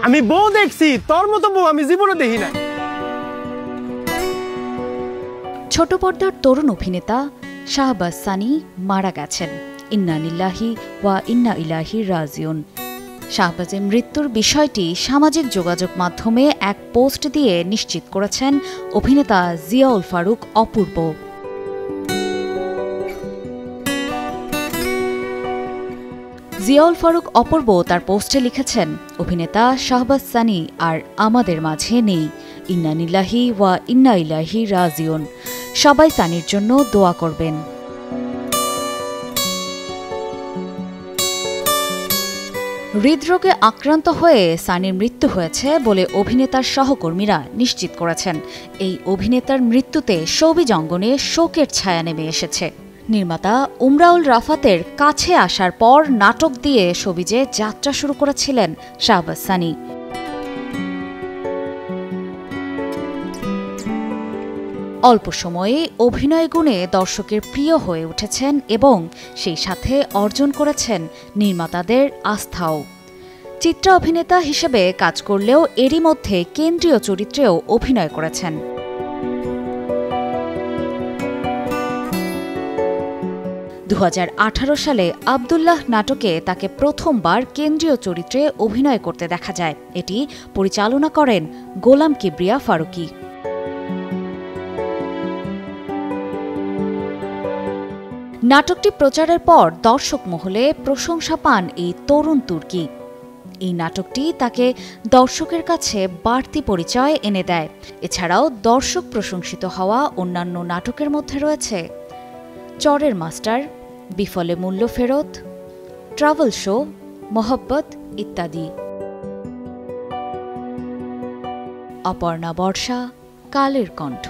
আমি বউ দেখছি, তোর মতো বউ আমি জীবনে দেখি না। ছোট পর্দার তরুণ অভিনেতা শাহবাজ সানি মারা গেছেন। ইন্না লিল্লাহি ওয়া ইন্না ইলাইহি রাজিউন। শাহবাজের মৃত্যুর বিষয়টি সামাজিক যোগাযোগ মাধ্যমে এক পোস্ট দিয়ে নিশ্চিত করেছেন অভিনেতা জিয়াউল ফারুক অপূর্ব। জিয়াউল ফারুক অপূর্ব তার পোস্টে লিখেছেন, অভিনেতা শাহবাজ সানি আর আমাদের মাঝে নেই। ইন্না লিল্লাহি ওয়া ইন্না ইলাইহি রাজিউন। সবাই সানির জন্য দোয়া করবেন। হৃদরোগে আক্রান্ত হয়ে সানির মৃত্যু হয়েছে বলে অভিনেতার সহকর্মীরা নিশ্চিত করেছেন। এই অভিনেতার মৃত্যুতে শোবিজ অঙ্গনে শোকের ছায়া নেমে এসেছে। নির্মাতা উমরাউল রাফাতের কাছে আসার পর নাটক দিয়ে শোবিজে যাত্রা শুরু করেছিলেন শাহবাজ সানি। অল্প সময়ে অভিনয় গুণে দর্শকের প্রিয় হয়ে উঠেছেন এবং সেই সাথে অর্জন করেছেন নির্মাতাদের আস্থাও। চিত্রা অভিনেতা হিসেবে কাজ করলেও এরই মধ্যে কেন্দ্রীয় চরিত্রেও অভিনয় করেছেন। দু সালে আব্দুল্লাহ নাটকে তাকে প্রথমবার কেন্দ্রীয় চরিত্রে অভিনয় করতে দেখা যায়। এটি পরিচালনা করেন গোলাম কিবরিয়া ফারুকী। নাটকটি প্রচারের পর দর্শক মহলে প্রশংসা পান এই তরুণ তুর্কি। এই নাটকটি তাকে দর্শকের কাছে বাড়তি পরিচয় এনে দেয়। এছাড়াও দর্শক প্রশংসিত হওয়া অন্যান্য নাটকের মধ্যে রয়েছে চরের মাস্টার, বিফলে মূল্য ফেরত, ট্রাভেল শো, মোহব্বত ইত্যাদি। অপর্ণা বর্ষা, কালের কণ্ঠ।